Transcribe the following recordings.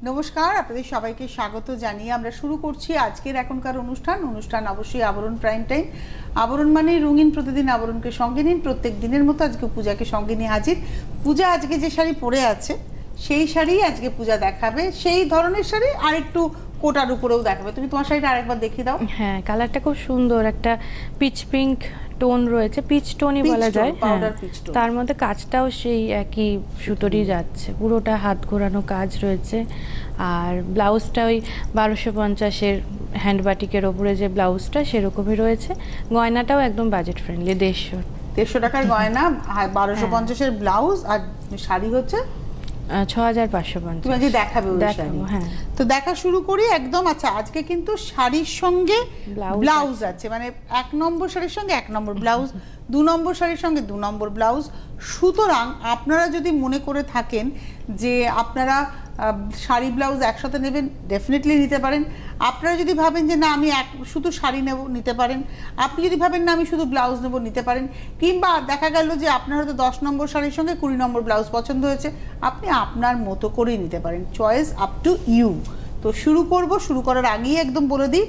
নমস্কার, আপনাদের সবাইকে স্বাগত জানিয়ে আমরা শুরু করছি আজকের এখনকার অনুষ্ঠান অবশ্যই আবরণ প্রাইম টাইম। আবরণ মানে রঙিন, প্রতিদিন আবরণকে সঙ্গে নিন। প্রত্যেক দিনের মতো আজকে পূজাকে সঙ্গে নিয়ে হাজির। পূজা আজকে যে শাড়ি পরে আছে সেই শাড়ি আজকে পূজা দেখাবে, সেই ধরনের শাড়ি আর একটু কোটার উপরেও দেখাবে। তুমি তোমার শাড়িটা আরেকবার দেখিয়ে দাও। হ্যাঁ, কালারটা খুব সুন্দর, একটা পিচ পিঙ্ক টোন রয়েছে, পিচ টোনই বলা যায়। তার মধ্যে কাজটাও সেই একই সুতোরই যাচ্ছে, পুরোটা হাত ঘোরানো কাজ রয়েছে। আর ব্লাউজটা ওই 1250-এর হ্যান্ড বাটিকের ওপরে যে ব্লাউজটা সেরকমই রয়েছে। গয়নাটাও একদম বাজেট ফ্রেন্ডলি, 150 টাকার গয়না, 1250-এর ব্লাউজ, আর শাড়ি হচ্ছে 6550। তুমি আজকে দেখাবে ওই শাড়ি? হ্যাঁ, তো দেখা শুরু করি একদম। আচ্ছা, আজকে কিন্তু শাড়ির সঙ্গে ব্লাউজ আছে, মানে 1 নম্বর শাড়ির সঙ্গে 1 নম্বর ব্লাউজ, 2 নম্বর শাড়ির সঙ্গে 2 নম্বর ব্লাউজ। সুতরাং আপনারা যদি মনে করে থাকেন যে আপনারা শাড়ি ব্লাউজ একসাথে নেবেন, ডেফিনেটলি নিতে পারেন। আপনারা যদি ভাবেন যে না আমি শুধু শাড়ি নেব, নিতে পারেন। আপনি যদি ভাবেন না আমি শুধু ব্লাউজ নেব, নিতে পারেন। কিংবা দেখা গেল যে আপনার হয়তো 10 নম্বর শাড়ির সঙ্গে 20 নম্বর ব্লাউজ পছন্দ হয়েছে, আপনি আপনার মতো করেই নিতে পারেন। Choice up to you. তো শুরু করার আগেই একদম বলে দিই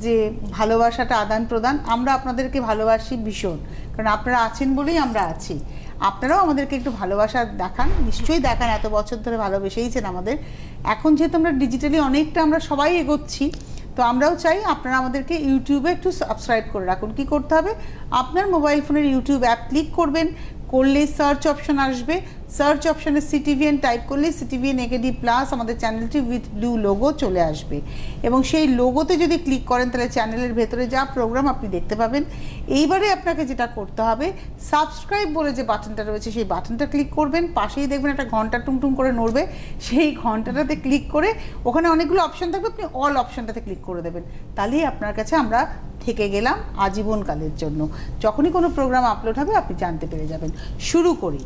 যে ভালোবাসাটা আদান প্রদান। আমরা আপনাদেরকে ভালোবাসি ভীষণ, কারণ আপনারা আছেন বলেই আমরা আছি। আপনারাও আমাদেরকে একটু ভালোবাসা দেখান, নিশ্চয়ই দেখান। এত বছর ধরে ভালোবেসেইছেন আমাদের। এখন যেহেতু আমরা ডিজিটালি অনেকটা আমরা সবাই এগোচ্ছি, তো আমরাও চাই আপনারা আমাদেরকে ইউটিউবে একটু সাবস্ক্রাইব করে রাখুন। কি করতে হবে? আপনার মোবাইল ফোনের ইউটিউব অ্যাপ ক্লিক করবেন, করলে সার্চ অপশন আসবে। সার্চ অপশনে সিটিভিএন টাইপ করলে সিটিভিএন একেডি প্লাস আমাদের চ্যানেলটি উইথ ব্লু লোগো চলে আসবে, এবং সেই লোগোতে যদি ক্লিক করেন তাহলে চ্যানেলের ভেতরে যা প্রোগ্রাম আপনি দেখতে পাবেন। এইবারে আপনাকে যেটা করতে হবে, সাবস্ক্রাইব বলে যে বাটনটা রয়েছে সেই বাটনটা ক্লিক করবেন। পাশেই দেখবেন একটা ঘন্টা টুংটুং করে নড়বে, সেই ঘন্টাটাতে ক্লিক করে ওখানে অনেকগুলো অপশন থাকবে, আপনি অল অপশনটাতে ক্লিক করে দেবেন। তাহলেই আপনার কাছে আমরা থেকে গেলাম আজীবনকালের জন্য। যখনই কোনো প্রোগ্রাম আপলোড হবে আপনি জানতে পেরে যাবেন। শুরু করি।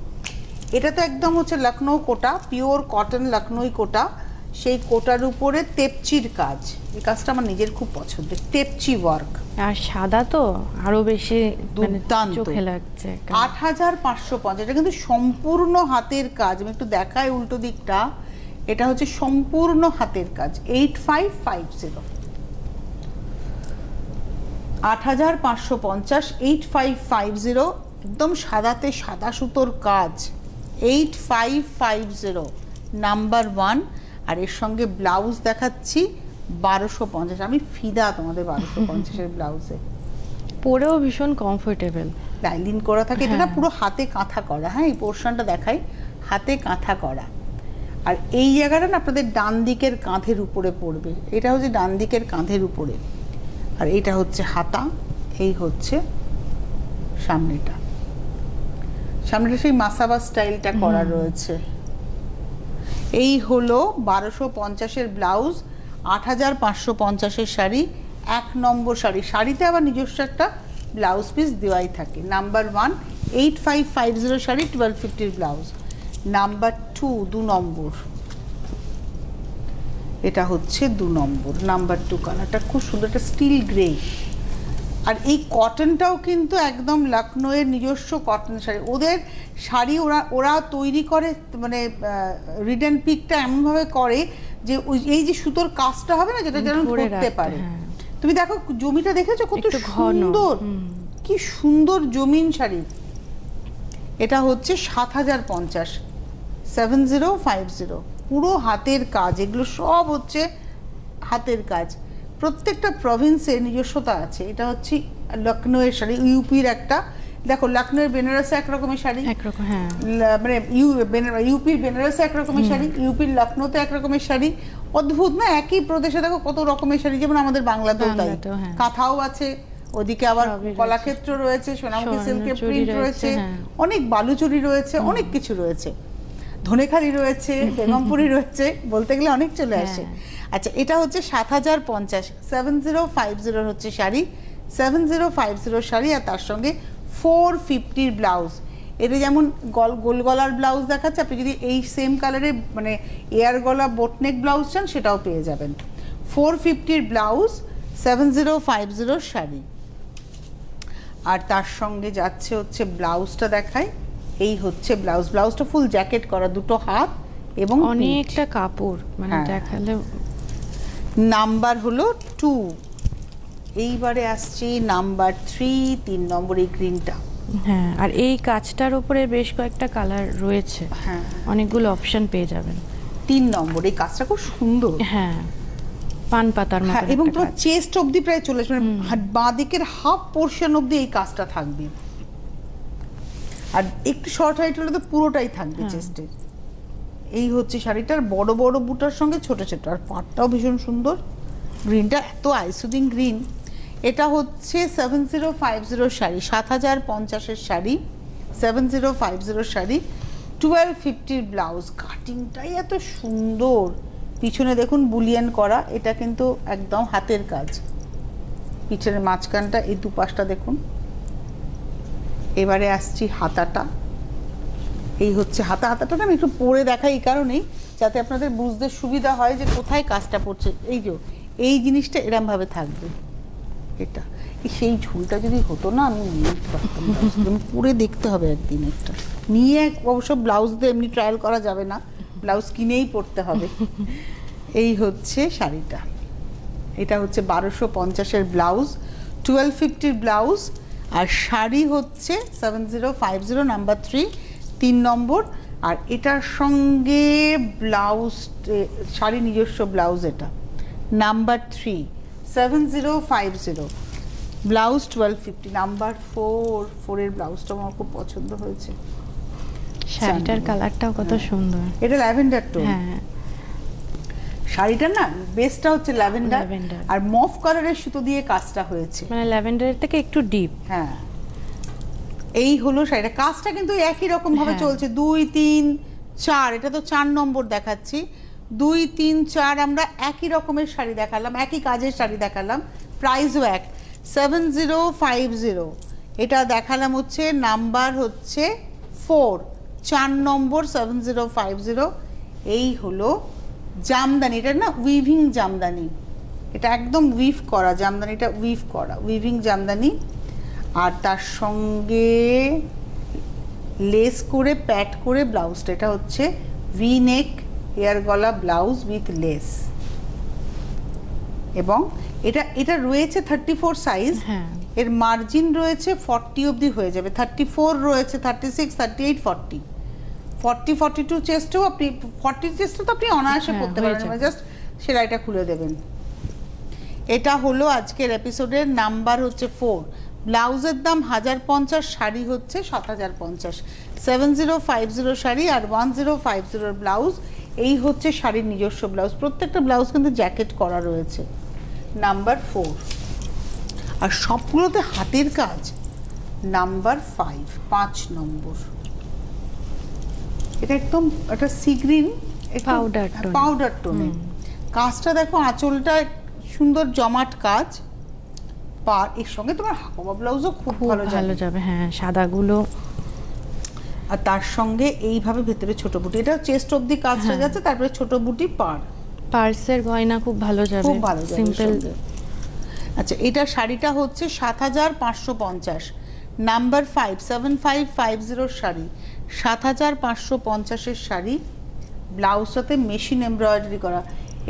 এটা তো একদম হচ্ছে লখনৌ কোটা, পিওর কটন লখনৌ কোটা। সেই কোটার উপরে তেপচির কাজ। এই কাজটা আমার নিজের খুব পছন্দের, তেপচি ওয়ার্ক। আর সাদা তো আরো বেশি দুর্দান্ত চোখে লাগছে। 8550। এটা কিন্তু সম্পূর্ণ হাতের কাজ। আমি একটু দেখাই উল্টো দিকটা। এটা হচ্ছে সম্পূর্ণ হাতের কাজ। 8550, 8550, 8550, একদম সাদাতে সাদা সুতোর কাজ। 8550 নাম্বার 1। আর এর সঙ্গে ব্লাউজ দেখাচ্ছি 1250। আমি ফিদা তোমাদের 1250-এর ব্লাউজে। পরেও ভীষণ কমফোর্টেবল, লাইলিন করা থাকে। এটা না পুরো হাতে কাঁথা করা। হ্যাঁ, এই পোর্শনটা দেখাই, হাতে কাঁথা করা। আর এই জায়গাটা না আপনাদের ডান দিকের কাঁধের উপরে পড়বে। এটা হচ্ছে ডান দিকের কাঁধের উপরে, আর এটা হচ্ছে হাতা, এই হচ্ছে সামনেটা। সামনেটা সেই মাসাবা স্টাইলটা করা রয়েছে। এই হলো 1250-এর ব্লাউজ, 8550-এর শাড়ি, 1 নম্বর শাড়ি। শাড়িতে আবার নিজস্ব একটা ব্লাউজ পিস দেওয়াই থাকে। নাম্বার 1 8550 শাড়ি, 1250-র ব্লাউজ। নাম্বার 2 2 নম্বর, এটা হচ্ছে 2 নম্বর। নাম্বার 2 কালারটা খুব সুন্দর, একটা স্টিল গ্রে। আর এই কটনটাও কিন্তু একদম লখনৌয়ের নিজস্ব কটন শাড়ি। ওদের শাড়ি ওরা তৈরি করে, মানে রিডেন পিকটা এমনভাবে করে যে এই যে সুতোর কাজটা হবে না, যেটা যেন ধরতে পারে। তুমি দেখো জমিটা দেখেছো কত সুন্দর, কি সুন্দর জমিন শাড়ি। এটা হচ্ছে 7050, 7050, পুরো হাতের কাজ। এগুলো সব হচ্ছে হাতের কাজ। প্রত্যেকটা প্রভিন্সের নিজস্বতা আছে। এটা হচ্ছে লখনৌয়ের শাড়ি, ইউপির একটা। দেখো লখনৌয়ের বেনারসে একরকমের শাড়ি, মানে ইউপির বেনারসে একরকমের শাড়ি, ইউপির লখনৌতে একরকমের শাড়ি। অদ্ভুত না? একই প্রদেশে দেখো কত রকমের শাড়ি। যেমন আমাদের বাংলাতেও তাই, কাঁথাও আছে, ওদিকে আবার কলাক্ষেত্র রয়েছে, সোনামুখী সিল্কের প্রিন্ট রয়েছে, অনেক বালুচুরি রয়েছে, অনেক কিছু রয়েছে, ধনেখালি রয়েছে, বেগমপুরি রয়েছে, বলতে গেলে অনেক চলে আসে। আচ্ছা, এটা হচ্ছে 7050, 7050 হচ্ছে শাড়ি, 7050 শাড়ি। আর তার সঙ্গে 450-র ব্লাউজ। এটা যেমন গোল গলার ব্লাউজ দেখাচ্ছে, আপনি যদি এই সেম কালারের মানে এয়ার গলা বোটনেক ব্লাউজ চান সেটাও পেয়ে যাবেন। 450-র ব্লাউজ, 7050 শাড়ি। আর তার সঙ্গে যাচ্ছে হচ্ছে ব্লাউজটা দেখাই। এই হচ্ছে ব্লাউজটা ফুল জ্যাকেট করা, দুটো হাত, এবং অনেকটা কাপড়, মানে দেখালে। নাম্বার হলো 2। এইবারে আসছে নাম্বার 3, 3 নম্বর এই গ্রিনটা। হ্যাঁ, আর এই কাজটার উপরে বেশ কয়েকটা কালার রয়েছে, হ্যাঁ, অনেকগুলো অপশন পেয়ে যাবেন। 3 নম্বর এই কাজটা খুব সুন্দর। হ্যাঁ, পান পাতার মতো। এবং তোমার চেস্ট অবধি প্রায় চলে আসবে, মানে বাঁ দিকের হাফ পোর্শন অবধি এই কাজটা থাকবে। আর একটু শর্ট হাইট হলে তো পুরোটাই থাকবে চেস্টে। এই হচ্ছে শাড়িটার বড় বড় বুটার সঙ্গে ছোট ছোট, আর পাটটাও ভীষণ সুন্দর। গ্রিনটা এত আইসুদিং গ্রিন। এটা হচ্ছে 7050 শাড়ি, 7050-এর শাড়ি, 7050 শাড়ি, 1250 ব্লাউজ। কাটিংটাই এত সুন্দর, পিছনে দেখুন বুলিয়ান করা, এটা কিন্তু একদম হাতের কাজ। পিছনের মাঝখানটা, এই দুপাশটা দেখুন। এবারে আসছি হাতাটা। এই হচ্ছে হাতাটা আমি একটু পরে দেখাই এই কারণেই, যাতে আপনাদের বুঝতে সুবিধা হয় যে কোথায় কাজটা পড়ছে। এই যে এই জিনিসটা এরম ভাবে থাকবে। এটা সেই ঝুলটা যদি হতো না, আমি নিয়ে পারতাম। আমি পরে দেখতে হবে একদিন একটা নিয়ে। অবশ্য ব্লাউজ দিয়ে এমনি ট্রায়াল করা যাবে না, ব্লাউজ কিনেই পরতে হবে। এই হচ্ছে শাড়িটা। এটা হচ্ছে 1250-এর ব্লাউজ, 1250 ব্লাউজ। আর শাড়ি হচ্ছে 7050 নাম্বার 3, 3 নম্বর। আর এটার সঙ্গে ব্লাউজ, শাড়ি নিজস্ব ব্লাউজ, এটা নাম্বার 3, 7050 ব্লাউজ 1250। নাম্বার 4 এর ব্লাউজটা আমার খুব পছন্দ হয়েছে। শাড়িটার কালারটাও কত সুন্দর, এটা ল্যাভেন্ডার টোন। হ্যাঁ, শাড়িটা না বেসটা হচ্ছে ল্যাভেন্ডার, আর মফ কালারের সুতো দিয়ে কাজটা হয়েছে, মানে ল্যাভেন্ডারের থেকে একটু ডিপ। হ্যাঁ, এই হলো শাড়িটা। কাজটা কিন্তু একই রকম ভাবে চলছে। 2, 3, 4, এটা তো 4 নম্বর দেখাচ্ছি। 2, 3, 4 আমরা একই রকমের শাড়ি দেখালাম, একই কাজের শাড়ি দেখালাম, প্রাইসও এক। 7050 এটা দেখালাম হচ্ছে নাম্বার হচ্ছে 4, 4 নম্বর 7050। এই হলো জামদানি, এটা না উইভিং জামদানি, এটা একদম উইভ করা জামদানিটা, উইভ করা উইভিং জামদানি। আর তার সঙ্গে লেস করে প্যাট করে ব্লাউজটা, এটা হচ্ছে ভি নেক হেয়ার গলা ব্লাউজ উইথ লেস। এবং এটা রয়েছে 34 সাইজ, এর মার্জিন রয়েছে 40 অবধি হয়ে যাবে। 34 রয়েছে, 36, 38, 40, 42 চেস্টেও আপনি 40 চেস্টে তো আপনি অনায়াসে করতে পারেন, জাস্ট সেলাইটা খুলে দেবেন। এটা হলো আজকের এপিসোডের নাম্বার হচ্ছে 4। ব্লাউজের দাম 1050, শাড়ি হচ্ছে 7050। 7050 শাড়ি আর 1050 ব্লাউজ। এই হচ্ছে শাড়ির নিজস্ব ব্লাউজ। প্রত্যেকটা ব্লাউজ কিন্তু জ্যাকেট করা রয়েছে। নাম্বার 4, আর সবগুলোতে হাতের কাজ। নাম্বার 5 নম্বর, এটা একদম একটা সি গ্রিন পাউডার টোনে। কাজটা দেখো, আঁচলটা সুন্দর জমাট কাজ। পার এর সঙ্গে তোমার হাকোবা ব্লাউজও খুব ভালো যাবে, হ্যাঁ, সাদাগুলো। আর তার সঙ্গে এইভাবে ভেতরে ছোট বুটি, এটা চেস্ট অবধি কাজটা যাচ্ছে, তারপরে ছোট বুটি পার্সের গয়না খুব ভালো যাবে, খুব ভালো যাবে, সিম্পল। আচ্ছা, এটা শাড়িটা হচ্ছে 7550, নাম্বার 5, 7550 শাড়ি, 7550-এর শাড়ি। ব্লাউজটাতে মেশিন এমব্রয়ডারি করা।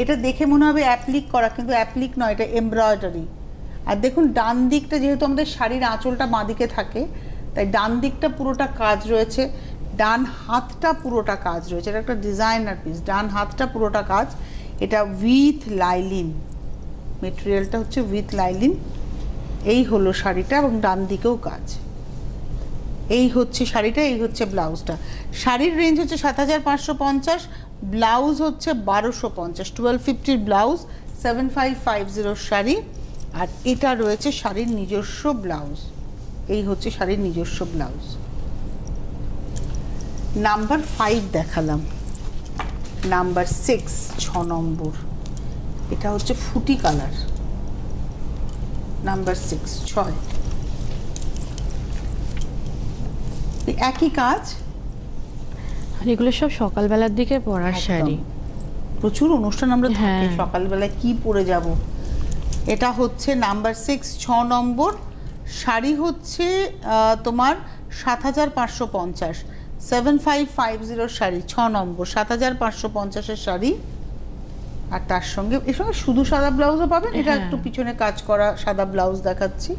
এটা দেখে মনে হবে অ্যাপ্লিক করা, কিন্তু অ্যাপ্লিক নয়, এটা এমব্রয়ডারি। আর দেখুন ডান দিকটা, যেহেতু আমাদের শাড়ির আঁচলটা বাঁ দিকে থাকে, তাই ডান দিকটা পুরোটা কাজ রয়েছে, ডান হাতটা পুরোটা কাজ রয়েছে। এটা একটা ডিজাইনার পিস, ডান হাতটা পুরোটা কাজ। এটা উইথ লাইলিন, মেটেরিয়ালটা হচ্ছে উইথ লাইলিন। এই হলো শাড়িটা, এবং ডান দিকেও কাজ। এই হচ্ছে শাড়িটা, এই হচ্ছে ব্লাউজটা। শাড়ির রেঞ্জ হচ্ছে 7550, ব্লাউজ হচ্ছে 1250। 1250 ব্লাউজ, 7550 শাড়ি। আর এটা রয়েছে শাড়ির নিজস্ব ব্লাউজ। এই হচ্ছে শাড়ির নিজস্ব ব্লাউজ। নাম্বার 5 দেখালাম। নাম্বার 6, 6 নম্বর, এটা হচ্ছে ফুটি কালার। নাম্বার 6, 6, একই কাজ। আর এগুলো সব সকালবেলার দিকে পরার শাড়ি। প্রচুর অনুষ্ঠান আমরা থাকে, সকালবেলায় কি পরে যাব। এটা হচ্ছে নাম্বার 6, 6 নম্বর। শাড়ি হচ্ছে তোমার 7550, 7550 শাড়ি 6 নম্বর 7550-এর শাড়ি। আর তার সঙ্গে এর সঙ্গে শুধু সাদা ব্লাউজও পাবেন, এটা একটু পিছনে কাজ করা সাদা ব্লাউজ দেখাচ্ছি,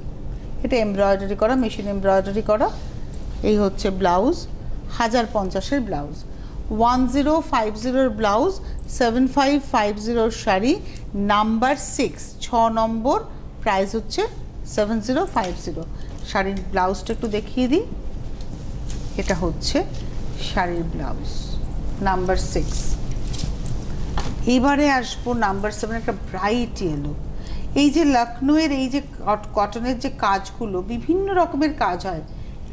এটা এমব্রয়ডারি করা, মেশিন এমব্রয়ডারি করা। এই হচ্ছে ব্লাউজ, 1050-এর ব্লাউজ, 1050-এর ব্লাউজ, 7550-এর শাড়ি, নাম্বার 6, 6 নম্বর, প্রাইস হচ্ছে 7050। শাড়ির ব্লাউজটা একটু দেখিয়ে দিই, এটা হচ্ছে শাড়ির ব্লাউজ নাম্বার 6। এবারে আসবো নাম্বার 7, একটা ব্রাইট ইয়েলো। এই যে লখনউয়ের এই যে কটনের যে কাজগুলো, বিভিন্ন রকমের কাজ হয়।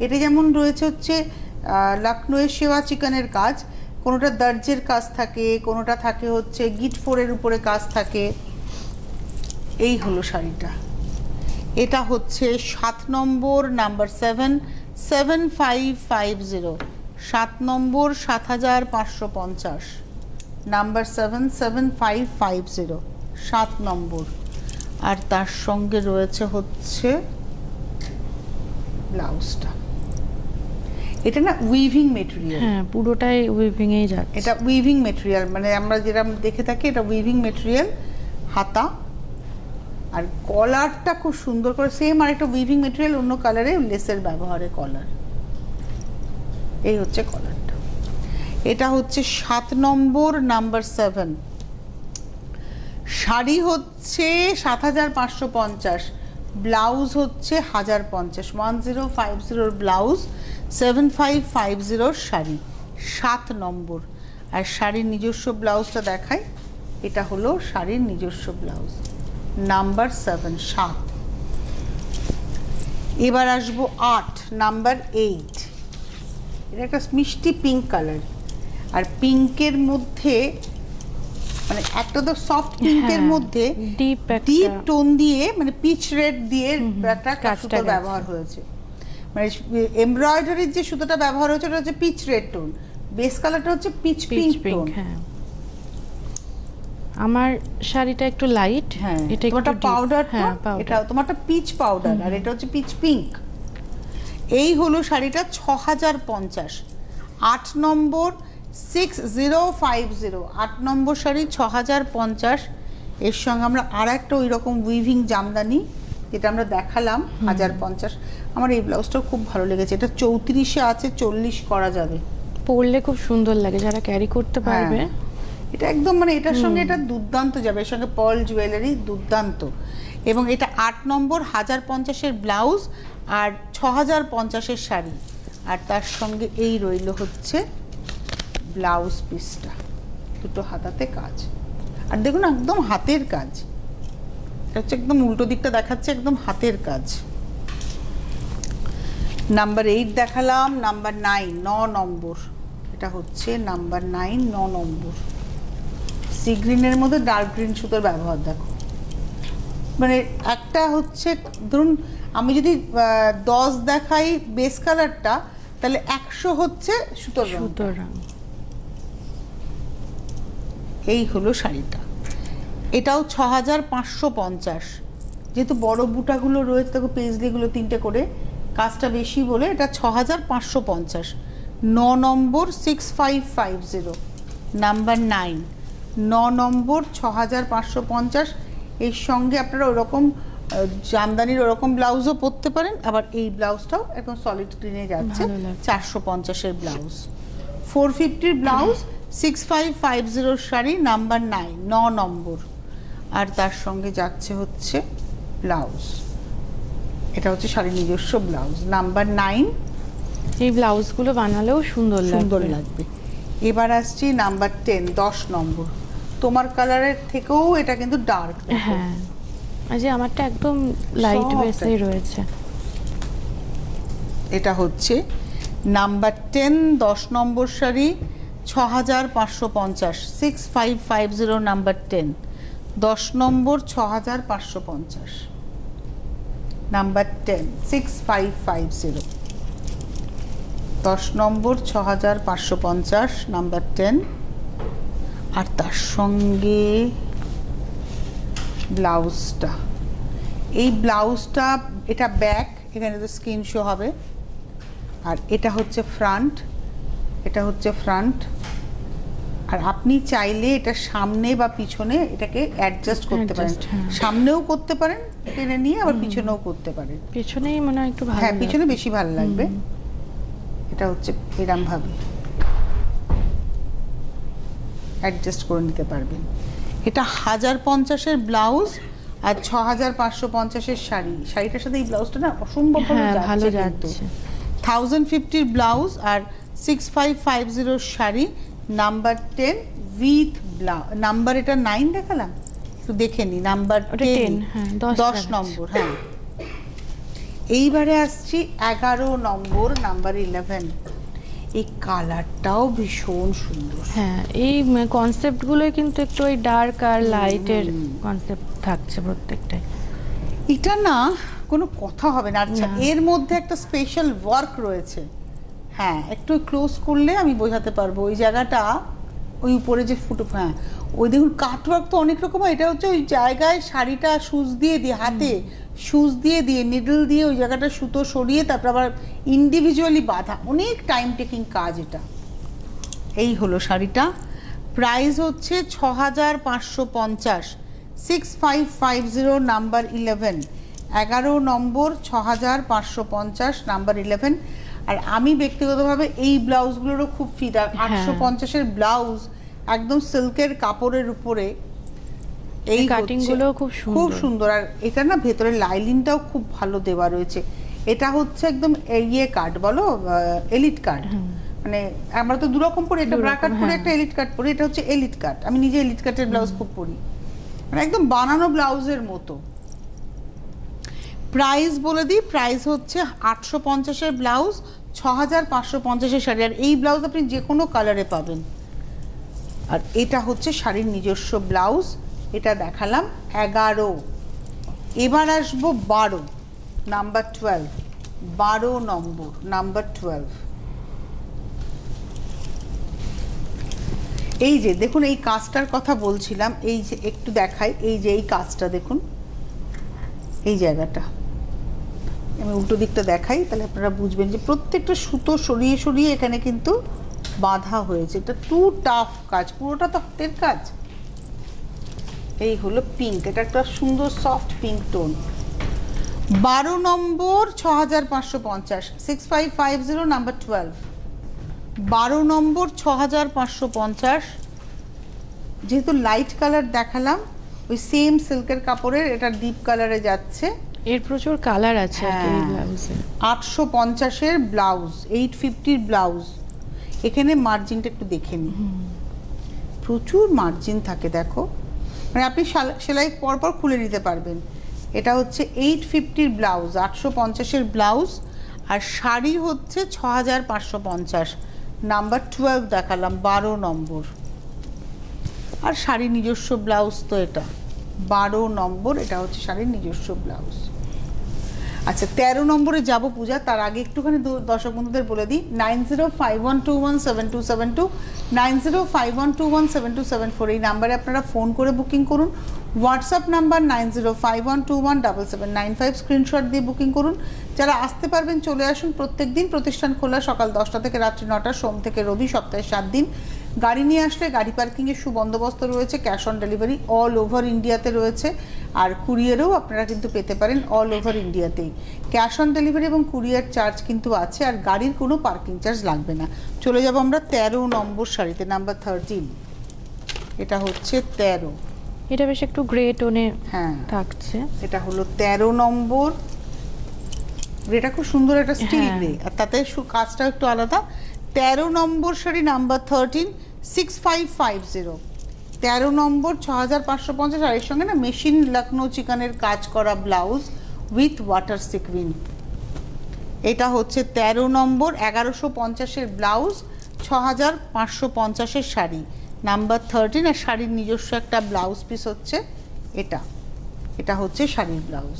এটা যেমন রয়েছে হচ্ছে লখনউয়ের সেবা চিকনের কাজ, কোনোটা দর্জের কাজ থাকে, কোনোটা থাকে হচ্ছে গিট ফোরের উপরে কাজ থাকে। এই হলো শাড়িটা, এটা হচ্ছে 7 নম্বর, নাম্বার 7, 7550, 7 নম্বর, 7550, নাম্বার 7, 7550, 7 নম্বর। আর তার সঙ্গে রয়েছে হচ্ছে ব্লাউজটা, এটা না উইভিং মেটেরিয়াল, হ্যাঁ পুরোটাই উইভিং এই যাচ্ছে, এটা উইভিং মেটেরিয়াল, মানে আমরা যেটা দেখে থাকি এটা উইভিং মেটেরিয়াল। হাতা আর কলারটা খুব সুন্দর করে সেম আরেকটা উইভিং মেটেরিয়াল, অন্য কালারে লেসের ব্যবহারে কলার। এই হচ্ছে কলারটা, এটা হচ্ছে 7 নম্বর, নাম্বার 7। শাড়ি হচ্ছে 7550, ব্লাউজ হচ্ছে 1050, 1050-এর ব্লাউজ, 7550-এর শাড়ি, 7 নম্বর। আর শাড়ির নিজস্ব ব্লাউজটা দেখাই, এটা হলো শাড়ির নিজস্ব ব্লাউজ, নাম্বার 7, 7। এবার আসবো 8, নাম্বার 8। এটা একটা মিষ্টি পিঙ্ক কালার, আর পিঙ্কের মধ্যে মানে একটা তো সফট পিঙ্কের মধ্যে ডিপ টোন দিয়ে, মানে পিচ রেড দিয়ে একটা সুতো ব্যবহার হয়েছে। মানে এমব্রয়ডারির যে সুতোটা ব্যবহার হয়েছে ওটা হচ্ছে পিচ রেড টোন, বেস কালারটা হচ্ছে পিচ পিঙ্ক টোন। আমার শাড়িটা একটু লাইট, হ্যাঁ এটা একটা পাউডার, এটা তোমারটা পিচ পাউডার, আর এটা হচ্ছে পিচ পিঙ্ক। এই হলো শাড়িটা 6050, 8 নম্বর, 6050, 8 নম্বর শাড়ি 6050। এর সঙ্গে আমরা আর একটা ওই রকম উইভিং জামদানি যেটা আমরা দেখালাম 1050। আমার এই ব্লাউজটাও খুব ভালো লেগেছে, এটা 34-এ আছে, 40 করা যাবে, পরলে খুব সুন্দর লাগে, যারা ক্যারি করতে পারবে। এটা একদম মানে এটার সঙ্গে এটা দুর্দান্ত যাবে, এর সঙ্গে পার্ল জুয়েলারি দুর্দান্ত। এবং এটা 8 নম্বর, 1050-এর ব্লাউজ আর 6050-এর শাড়ি। আর তার সঙ্গে এই রইল হচ্ছে ব্লাউজ পিসটা, দুটো হাতাতে কাজ। আর দেখুন একদম হাতের কাজ, এটা হচ্ছে একদম উল্টো দিকটা দেখাচ্ছে, একদম হাতের কাজ। নাম্বার 8 দেখালাম, নাম্বার 9, 9 নম্বর, এটা হচ্ছে নাম্বার 9, 9 নম্বর। সি গ্রিনের মধ্যে ডার্ক গ্রিন সুতোর ব্যবহার দেখো, মানে একটা হচ্ছে ধরুন আমি যদি 10 দেখাই বেস কালারটা, তাহলে 100 হচ্ছে সুতোর রং। এই হলো শাড়িটা, এটাও 6550, যেহেতু বড় বুটাগুলো রয়েছে, দেখো পেজলিগুলো 3টে করে, কাজটা বেশি বলে এটা 6550, 9 নম্বর, 6550, নাম্বার 9, 9 নম্বর, 6550। এর সঙ্গে আপনারা ওরকম জামদানির ওরকম ব্লাউজও পরতে পারেন, আবার এই ব্লাউজটাও একদম সলিড গ্রিনে যাচ্ছে, 450-এর ব্লাউজ, 450-র ব্লাউজ, 6550-র শাড়ি, নাম্বার 9, 9 নম্বর। আর তার সঙ্গে যাচ্ছে হচ্ছে ব্লাউজ, এটা হচ্ছে শাড়ির নিজস্ব ব্লাউজ, নাম্বার 9। এই ব্লাউজগুলো বানালেও সুন্দর লাগবে। এবার আসছি নাম্বার 10, 10 নম্বর। তোমার কালারের থেকেও এটা কিন্তু ডার্ক, হ্যাঁ আজ আমারটা একদম লাইট বেসেই রয়েছে। এটা হচ্ছে নাম্বার 10, 10 নম্বর শাড়ি, 6550, 6550, নাম্বার 10, 10 নম্বর, 6550, নাম্বার 10, 6550, 10 নম্বর, 6550, নাম্বার 10। আর তার সঙ্গে ব্লাউজটা, এই ব্লাউজটা এটা ব্যাক, এখানে তো স্ক্রিন শো হবে, আর এটা হচ্ছে ফ্রন্ট। এটা হচ্ছে ফ্রন্ট। আর আপনি চাইলে এটা সামনে বা পিছনে এটাকে অ্যাডজাস্ট করতে পারেন, সামনেও করতে পারেন টেনে নিয়ে, আবার পিছনেও করতে পারেন। পিছনেই মনে হয় একটু ভালো, হ্যাঁ পিছনে বেশি ভালো লাগবে। এটা হচ্ছে এরম ভাবে অ্যাডজাস্ট করে নিতে পারবেন। এটা 1050-এর ব্লাউজ আর 6550-এর শাড়ি। শাড়িটার সাথে এই ব্লাউজটা না অসম্ভব ভালো যাচ্ছে। 1050-এর ব্লাউজ আর 6550 sari, number 10 with blouse. Number এটা 9 দেখালাম, একটু দেখে নি। নাম্বার 10, 10 নম্বর। হ্যাঁ এইবারে আসছি 11 নম্বর, নাম্বার 11। এই কালারটাও ভীষণ সুন্দর। হ্যাঁ এই কনসেপ্টগুলোই কিন্তু একটু ওই ডার্ক আর লাইটের কনসেপ্ট থাকছে প্রত্যেকটাই। এটা না কোনো কথা হবে না। আচ্ছা এর মধ্যে একটা স্পেশাল ওয়ার্ক রয়েছে। হ্যাঁ একটু ক্লোজ করলে আমি বোঝাতে পারবো ওই জায়গাটা, ওই উপরে যে ফুটো। হ্যাঁ ওই দেখুন কাটওয়ার্ক তো অনেক রকম। এটা হচ্ছে ওই জায়গায় শাড়িটা সুচ দিয়ে দিয়ে, হাতে সুচ দিয়ে দিয়ে, নিডল দিয়ে ওই জায়গাটা সুতো সরিয়ে তারপর আবার ইন্ডিভিজুয়ালি বাঁধা, অনেক টাইম টেকিং কাজ এটা। এই হলো শাড়িটা। প্রাইস হচ্ছে 6550, 6550 নাম্বার 11, 11 নম্বর 6550 নাম্বার 11। আর আমি ব্যক্তিগতভাবে এই ব্লাউজগুলোরও খুব ফিদার। 850-এর ব্লাউজ একদম সিল্কের কাপড়ের উপরে, এই কাটিংগুলো খুব সুন্দর। আর এটা না ভেতরে লাইলিনটাও খুব ভালো দেওয়া রয়েছে। এটা হচ্ছে একদম ইয়ে কাট বলো, এলিট কাট। মানে আমরা তো দুরকম পরি, একটা ব্রা কাট পরি, একটা এলিট কাট পরি। এটা হচ্ছে এলিট কাট। আমি নিজে এলিট কাটের ব্লাউজ খুব পরি, মানে একদম বানানো ব্লাউজের মতো। প্রাইস বলে দিই, প্রাইস হচ্ছে 850-এর ব্লাউজ, 6550-এর শাড়ি। আর এই ব্লাউজ আপনি যে কোনো কালারে পাবেন। আর এটা হচ্ছে শাড়ির নিজস্ব ব্লাউজ। এটা দেখালাম 11। এবার আসবো 12, নাম্বার 12, 12 নম্বর, নাম্বার 12। এই যে দেখুন এই কাজটার কথা বলছিলাম, এই যে একটু দেখাই, এই যে এই কাজটা দেখুন, এই জায়গাটা আমি উল্টো দিকটা দেখাই, তাহলে আপনারা বুঝবেন যে প্রত্যেকটা সুতো সরিয়ে সরিয়ে এখানে কিন্তু বাঁধা হয়েছে। এটা টু টাফ কাজ, পুরোটা তো হাতের কাজ। এই হলো পিঙ্ক, এটা একটা সুন্দর সফট পিঙ্ক টোন। 12 নম্বর 6550, 6550 নাম্বার 12, 12 নম্বর 6550। যেহেতু লাইট কালার দেখালাম, ওই সেম সিল্কের কাপড়ের এটা ডিপ কালারে যাচ্ছে। এর প্রচুর কালার আছে এই ব্লাউজে। 850-এর ব্লাউজ, 850-এর ব্লাউজ। এখানে মার্জিনটা একটু দেখে নিন, প্রচুর মার্জিন থাকে দেখো, মানে আপনি সেলাই পরপর খুলে নিতে পারবেন। এটা হচ্ছে 850-এর ব্লাউজ, 850-এর ব্লাউজ। আর শাড়ি হচ্ছে 6550, নাম্বার 12 দেখালাম, 12 নম্বর। আর শাড়ির নিজস্ব ব্লাউজ তো এটা 12 নম্বর, এটা হচ্ছে শাড়ির নিজস্ব ব্লাউজ। আচ্ছা 13 নম্বরে যাব পূজা, তার আগে একটুখানি দর্শক বন্ধুদের বলে দিই 9051217272, 9051217274 এই নাম্বারে আপনারা ফোন করে বুকিং করুন। হোয়াটসঅ্যাপ নাম্বার 9051217795, স্ক্রিনশট দিয়ে বুকিং করুন। যারা আসতে পারবেন চলে আসুন। প্রত্যেক দিন প্রতিষ্ঠান খোলা সকাল 10টা থেকে রাত্রি 9টা, সোম থেকে রবি, সপ্তাহে 7 দিন। গাড়ি নিয়ে আসলে গাড়ি পার্কিংয়ের সুবন্দোবস্ত রয়েছে, cash on delivery all over ইন্ডিয়াতে রয়েছে। আর কুরিয়ারেও আপনারা কিন্তু পেতে পারেন অল ওভার ইন্ডিয়াতেই। ক্যাশ অন ডেলিভারি এবং কুরিয়ার চার্জ কিন্তু আছে, আর গাড়ির কোনো পার্কিং চার্জ লাগবে না। চলে যাব আমরা 13 নম্বর শাড়িতে, নাম্বার 13। এটা হচ্ছে 13। এটা বেশ একটু গ্রে টোনে থাকছে। এটা হলো 13 নম্বর। গ্রেটা খুব সুন্দর একটা স্টিল গ্রে, আর তাতে কাজটা একটু আলাদা। 13 নম্বর শাড়ি, নাম্বার 13, 6550, 13 নম্বর 6550। আর এর সঙ্গে না মেশিন লখনৌ চিকানের কাজ করা ব্লাউজ উইথ ওয়াটার সিকুইন। এটা হচ্ছে 13 নম্বর, 1150-এর ব্লাউজ, 6550-এর শাড়ি, নাম্বার 13। আর শাড়ির নিজস্ব একটা ব্লাউজ পিস হচ্ছে এটা, এটা হচ্ছে শাড়ির ব্লাউজ।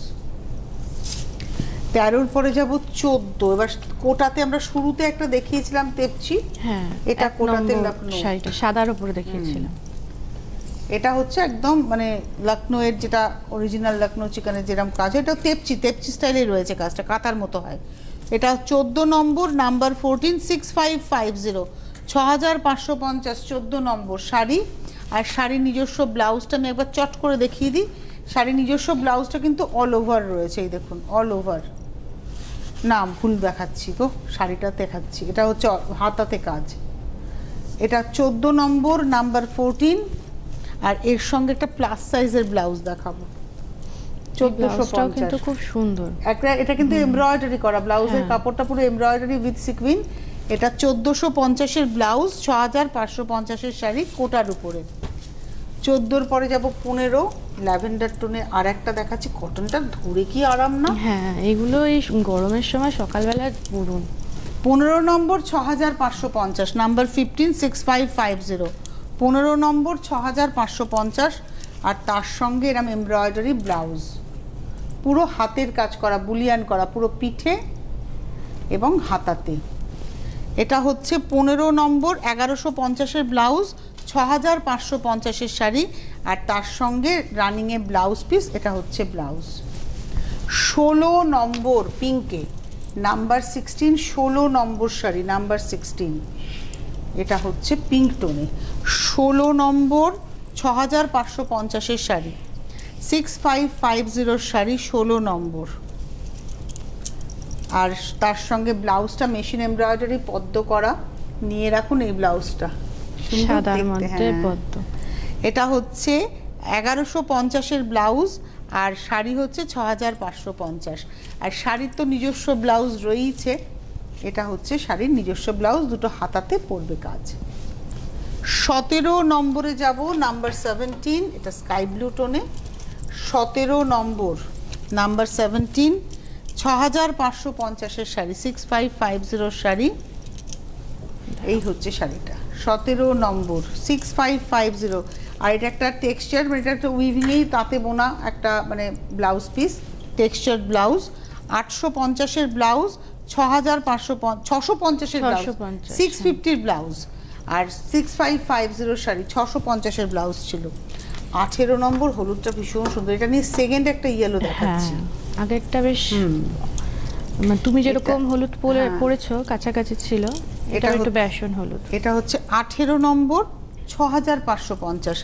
13-র পরে যাব 14। এবার কোটাতে আমরা শুরুতে একটা দেখিয়েছিলাম তেপচি, এটা কোটাতে লখনৌ শাড়িটা সাদার উপরে দেখিয়েছিলাম। এটা হচ্ছে একদম মানে লখনৌয়ের যেটা অরিজিনাল লখনৌ চিকেনের যেরকম কাজ, এটা তেপচি স্টাইলে রয়েছে কাজটা, কাতার মতো হয়। এটা 14 নম্বর, নাম্বার 14, 6550, 6550, 14 নম্বর শাড়ি। আর শাড়ির নিজস্ব ব্লাউজটা আমি একবার চট করে দেখিয়ে দিই। শাড়ির নিজস্ব ব্লাউজটা কিন্তু অল ওভার রয়েছে, এই দেখুন অল ওভার, না ভুল দেখাচ্ছি তো, শাড়িটা দেখাচ্ছি, এটা হচ্ছে হাতাতে কাজ। এটা 14 নম্বর, নাম্বার 14। আর এর সঙ্গে একটা প্লাস সাইজের ব্লাউজ দেখাবো, 1450 কিন্তু খুব সুন্দর। এটা কিন্তু এমব্রয়ডারি করা, ব্লাউজের কাপড়টা পুরো এমব্রয়ডারি উইথ সিকুইন। এটা 1450 এর ব্লাউজ, 6550 এর শাড়ি কোটার উপরে। 14 পরে যাব 15 ল্যাভেন্ডার টোনে, আর একটা দেখাচ্ছি, কটনটা ধরে কি আরাম না। হ্যাঁ, এগুলো এই গরমের সময় সকালবেলা পরুন। 15 নম্বর 6550, নাম্বার 15, 6550। 15 নম্বর 6550, আর তার সঙ্গে এরম এমব্রয়ডারি ব্লাউজ, পুরো হাতের কাজ করা, বুলিয়ান করা, পুরো পিঠে এবং হাতাতে। এটা হচ্ছে 15 নম্বর 1150 এর ব্লাউজ, 6550 এর শাড়ি, আর তার সঙ্গে রানিংয়ে ব্লাউজ পিস। এটা হচ্ছে ব্লাউজ। 16 নম্বর পিঙ্কে, নাম্বার 16, 16 নম্বর শাড়ি, নাম্বার 16। এটা হচ্ছে পিঙ্ক টোনে। 16 নম্বর 6550 এর শাড়ি, 6550 শাড়ি, 16 নম্বর। আর তার সঙ্গে ব্লাউজটা মেশিন এমব্রয়ডারি পদ্ম করা, নিয়ে রাখুন এই ব্লাউজটা, সাদার মধ্যে পদ্ম। এটা হচ্ছে 1150 এর ব্লাউজ, আর শাড়ি হচ্ছে 6550। আর শাড়ির তো নিজস্ব ব্লাউজ রয়েছে, এটা হচ্ছে শাড়ির নিজস্ব ব্লাউজ, দুটো হাতাতে পড়বে কাজ। 17 নম্বরে যাব, নাম্বার 17, এটা স্কাই ব্লু টোনে। 17 নম্বর, নাম্বার 17, 6550 এর শাড়ি, 6550 শাড়ি। এই হচ্ছে শাড়িটা, 17 নম্বর, 6550। আর এটা একটা টেক্সচার, মানে এটা একটা উইভিংয়েই তাঁতে বোনা একটা মানে ব্লাউজ পিস, টেক্সচার ব্লাউজ। 850 এর ব্লাউজ, 650 এর ব্লাউজ, 650 ব্লাউজ। আর 6550 শাড়ি, 650 এর ব্লাউজ ছিল। 18 নম্বর হলুদটা ভীষণ সুন্দর, এটা নিয়ে সেকেন্ড একটা ইয়েলো দেখাচ্ছি। আগেরটা বেশ, তুমি যেরকম হলুদ পরেছো কাছাকাছি ছিল, এটা একটু বেসন হলুদ। এটা হচ্ছে 18 নম্বর 6550,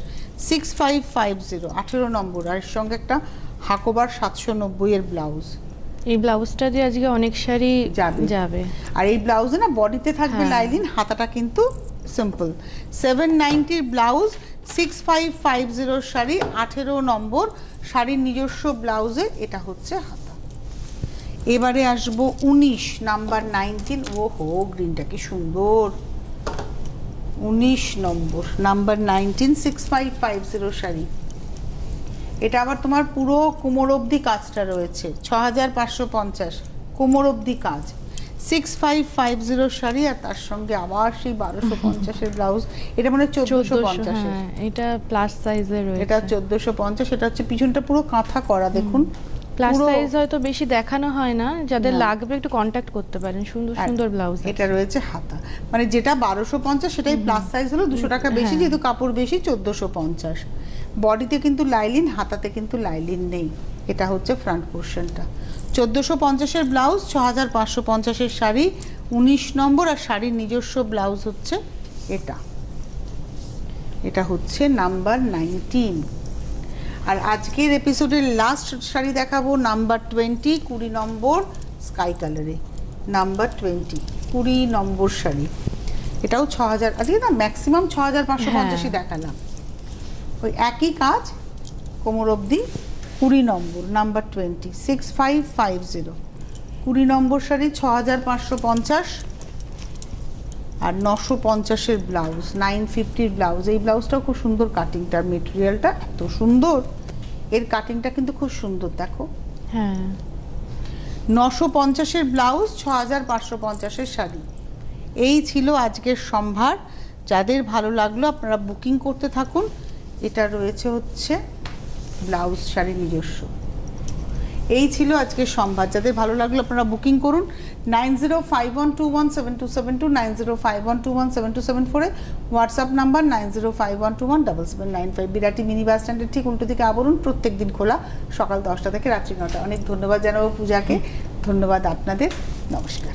6550, 18 নম্বর। আর এর সঙ্গে একটা হাকোবার 790 এর ব্লাউজ। এই ব্লাউজটা দিয়ে আজকে অনেক শাড়ি যাবে। আর এই ব্লাউজে না বডিতে থাকবে লাইলিন, হাতাটা কিন্তু সিম্পল। 790 এর ব্লাউজ, 6550 শাড়ি, 18 নম্বর। শাড়ির নিজস্ব ব্লাউজে এটা হচ্ছে হাতা। এবারে আসবো 19 নাম্বার 19। ও হো, গ্রিনটা কি সুন্দর। 19 নম্বর, নাম্বার 19, 6550 শাড়ি। এটা আবার তোমার পুরো কোমর অবধি কাজটা রয়েছে, 6550 কোমর অবধি কাজ, 6550 শাড়ি। আর তার সঙ্গে আবার সেই 1250 এর ব্লাউজ। এটা মানে 1450 এর, এটা প্লাস সাইজের রয়েছে। এটা 1450। এটা হচ্ছে পিছনটা পুরো কাঁথা করা, দেখুন। প্লাস সাইজ হয়তো বেশি দেখানো হয় না, যাদের লাগবে একটু কন্টাক্ট করতে পারেন, সুন্দর সুন্দর ব্লাউজ। এটা রয়েছে হাতা, মানে যেটা 1250 সেটাই প্লাস সাইজ হলো 200 টাকা বেশি, যেহেতু কাপড় বেশি 1450। বডিতে কিন্তু লাইলিন, হাতাতে কিন্তু লাইলিন নেই। এটা হচ্ছে ফ্রন্ট পোর্শনটা। 1450 এর ব্লাউজ, 6550 এর শাড়ি, 19 নম্বর। আর শাড়ির নিজস্ব ব্লাউজ হচ্ছে এটা, এটা হচ্ছে নাম্বার 19। আর আজকের এপিসোডের লাস্ট শাড়ি দেখাবো, নাম্বার 20, 20 নম্বর স্কাই কালারে, নাম্বার 20, 20 নম্বর শাড়ি। এটাও 6000, আজকে না ম্যাক্সিমাম 6550 দেখালাম। ওই একই কাজ, কোমর অবধি। 20 নম্বর, নাম্বার 20, 6550, 20 নম্বর শাড়ি, 6550। আর 950 এর ব্লাউজ, 950 ব্লাউজ। এই ব্লাউজটাও খুব সুন্দর, কাটিংটার মেটেরিয়ালটা এত সুন্দর, এর কাটিংটা কিন্তু খুব সুন্দর, দেখো। হ্যাঁ, 950 এর ব্লাউজ, 6550 এর শাড়ি। এই ছিল আজকের সম্ভার। যাদের ভালো লাগলো আপনারা বুকিং করতে থাকুন। এটা রয়েছে হচ্ছে ব্লাউজ, শাড়ি নিজস্ব। এই ছিল আজকের সম্ভার। যাদের ভালো লাগলো আপনারা বুকিং করুন। 9051217272, 9051217274 WhatsApp number, 9051217795। Birati mini bus স্ট্যান্ডের ঠিক উল্টো দিকে আবরণ, প্রত্যেক দিন খোলা সকাল 10টা থেকে রাত্রি 9টা। অনেক ধন্যবাদ জানাবো পূজাকে, ধন্যবাদ আপনাদের, নমস্কার।